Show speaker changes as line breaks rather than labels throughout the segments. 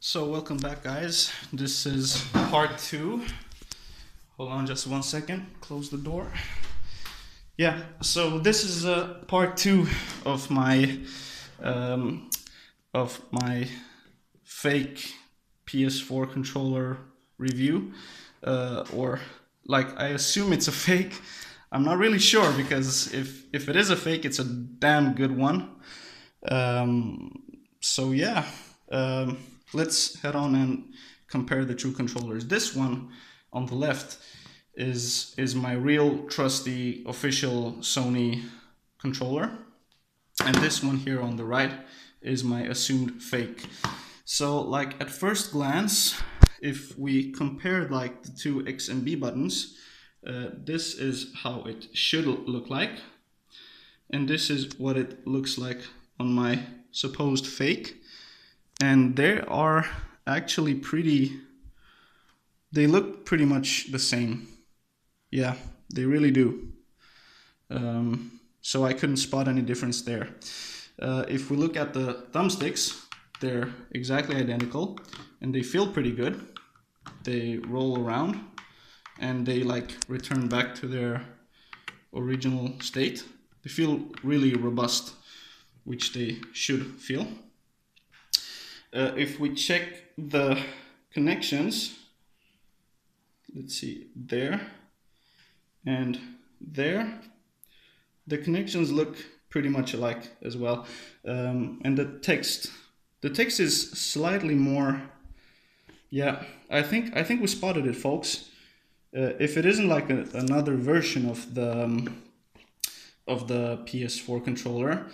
So welcome back, guys. This is part 2. Hold on just 1 second. Close the door. Yeah, so this is part 2 of my fake PS4 controller review, or like I assume it's a fake. I'm not really sure, because if it is a fake, it's a damn good one. So yeah, let's head on and compare the two controllers. This one on the left is my real trusty official Sony controller, and this one here on the right is my assumed fake. So like at first glance, if we compare like the two X and B buttons, this is how it should look like, and this is what it looks like on my supposed fake. And they are actually they look pretty much the same. Yeah, they really do. So I couldn't spot any difference there. If we look at the thumbsticks, they're exactly identical and they feel pretty good. They roll around and they like return back to their original state. They feel really robust, which they should feel. If we check the connections, let's see, there and there, the connections look pretty much alike as well. And the text is slightly more, yeah, I think we spotted it, folks. If it isn't like another version of the PS4 controller,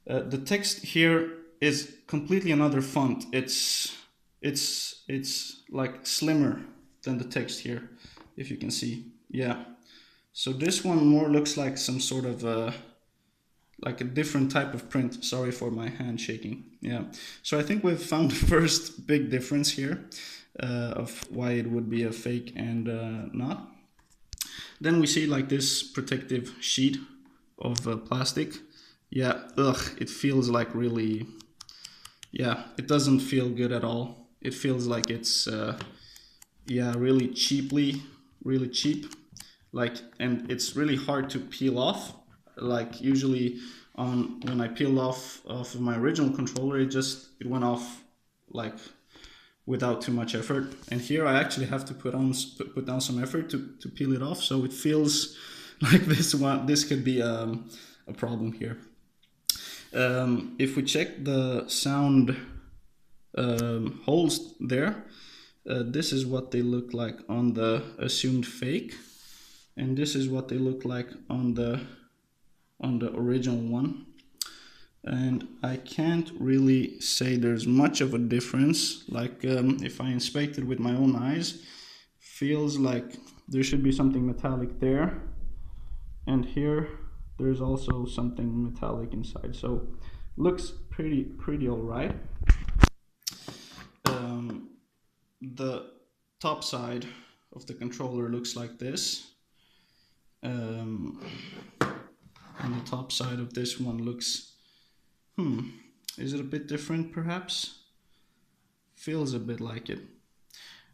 the text here is completely another font. It's like slimmer than the text here, if you can see. Yeah, so this one more looks like some sort of like a different type of print. Sorry for my hand shaking. Yeah, so I think we've found the first big difference here of why it would be a fake and not. Then we see like this protective sheet of plastic. Yeah, it feels like really, yeah, it doesn't feel good at all. It feels like it's yeah, really cheap, like, and it's really hard to peel off. Like usually when I peel off of my original controller, it went off like without too much effort, and here I actually have to put down some effort to peel it off. So it feels like this could be a problem here. If we check the sound holes there, this is what they look like on the assumed fake, and this is what they look like on the original one. And I can't really say there's much of a difference. Like if I inspect it with my own eyes, feels like there should be something metallic there, and here there's also something metallic inside, so looks pretty all right. The top side of the controller looks like this, and the top side of this one looks, is it a bit different perhaps? Feels a bit like it.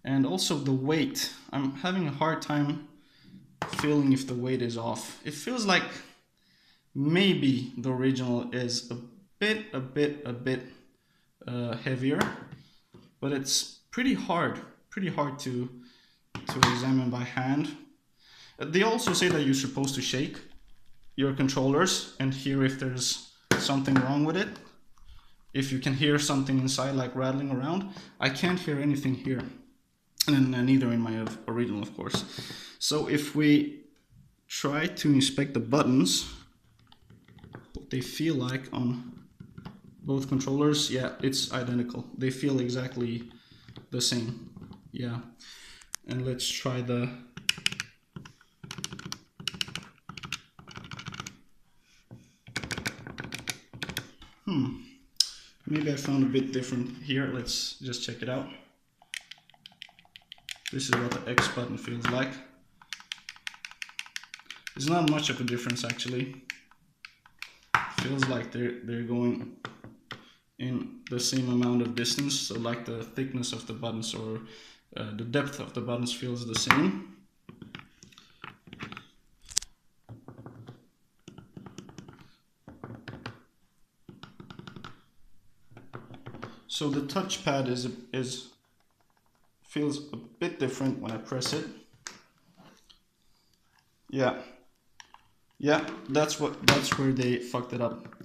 And also the weight, I'm having a hard time feeling if the weight is off. It feels like maybe the original is a bit heavier, but it's pretty hard to examine by hand. They also say that you're supposed to shake your controllers and hear if there's something wrong with it, if you can hear something inside like rattling around. I can't hear anything here, and neither in my original, of course. So if we try to inspect the buttons, what they feel like on both controllers, yeah, it's identical. They feel exactly the same. Yeah, and let's try the maybe I found a bit different here. Let's just check it out. This is what the X button feels like. There's not much of a difference actually. Feels like they're going in the same amount of distance, so like the thickness of the buttons or the depth of the buttons feels the same. So the touchpad feels a bit different when I press it. Yeah, that's where they fucked it up.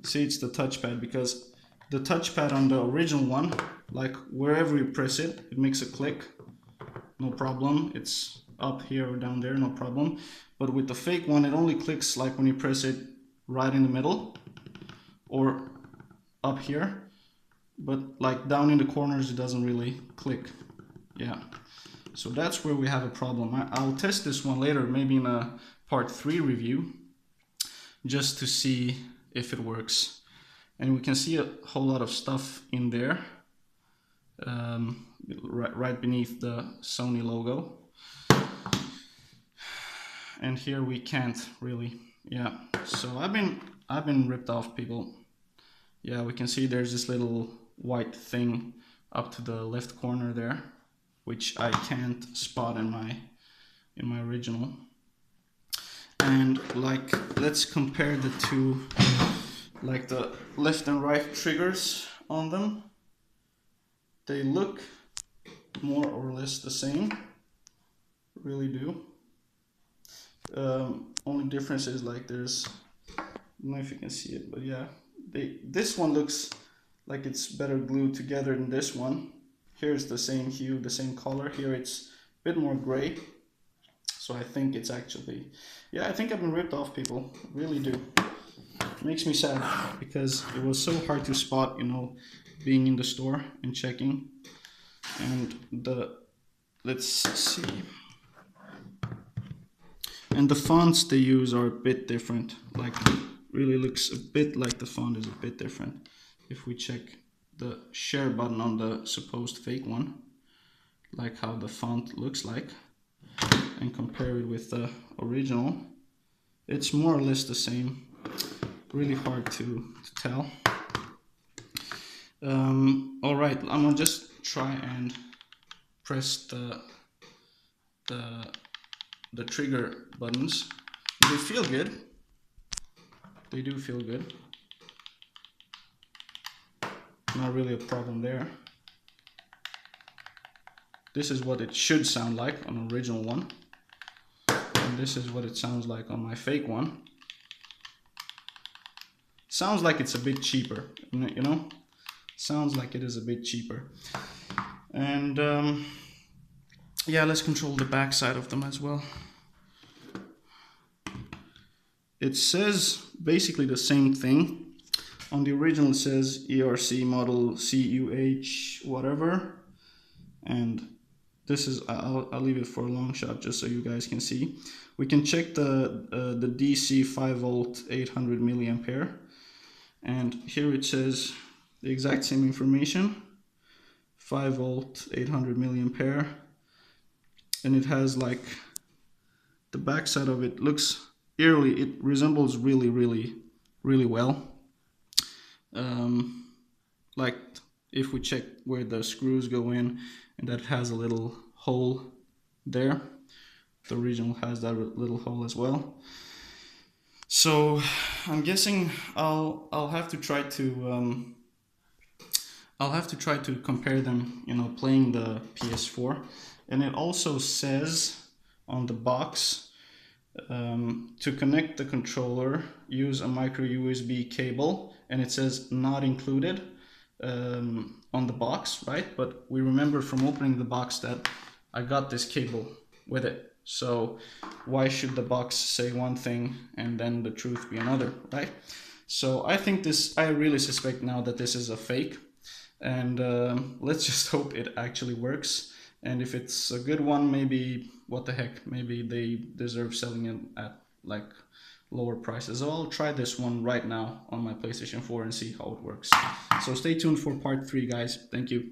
See, it's the touchpad, because the touchpad on the original one, like wherever you press it, it makes a click, no problem. It's up here or down there, no problem. But with the fake one, it only clicks like when you press it right in the middle or up here. But like down in the corners, it doesn't really click. Yeah, so that's where we have a problem. I'll test this one later, maybe in a part 3 review, just to see if it works. And we can see a whole lot of stuff in there, right beneath the Sony logo. And here we can't really. Yeah, so I've been ripped off, people. Yeah, we can see there's this little white thing up to the left corner there, which I can't spot in my original. And like, let's compare the two, like the left and right triggers on them. They look more or less the same, really do. Only difference is like there's, I don't know if you can see it, but yeah, this one looks like it's better glued together than this one. Here's the same hue, the same color. Here it's a bit more gray. So I think it's actually, yeah, I think I've been ripped off, people. Really do. It makes me sad, because it was so hard to spot, you know, being in the store and checking. And let's see. And the fonts they use are a bit different. Like, really looks a bit like the font is a bit different. If we check the share button on the supposed fake one, like how the font looks like, and compare it with the original, it's more or less the same. Really hard to tell. All right, I'm gonna just try and press the trigger buttons. They feel good. They do feel good. Not really a problem there. This is what it should sound like on the original one. And this is what it sounds like on my fake one. Sounds like it's a bit cheaper, you know? Sounds like it is a bit cheaper. And yeah, let's control the back side of them as well. It says basically the same thing. On the original it says ERC model CUH whatever, and this is, I'll leave it for a long shot just so you guys can see. We can check the DC 5 volt 800 milliampere, and here it says the exact same information, 5 volt 800 milliampere, and it has like the back side of it looks eerily, it resembles really well. Like if we check where the screws go in, and that has a little hole there, the original has that little hole as well. So I'm guessing I'll have to try to compare them, you know, playing the PS4. And it also says on the box, to connect the controller, use a micro USB cable, and it says not included on the box, right? But we remember from opening the box that I got this cable with it. So why should the box say one thing and then the truth be another, right? So I think I really suspect now that this is a fake, and let's just hope it actually works. And if it's a good one, maybe, what the heck, maybe they deserve selling it at like lower prices. So I'll try this one right now on my PlayStation 4 and see how it works. So stay tuned for part 3, guys. Thank you.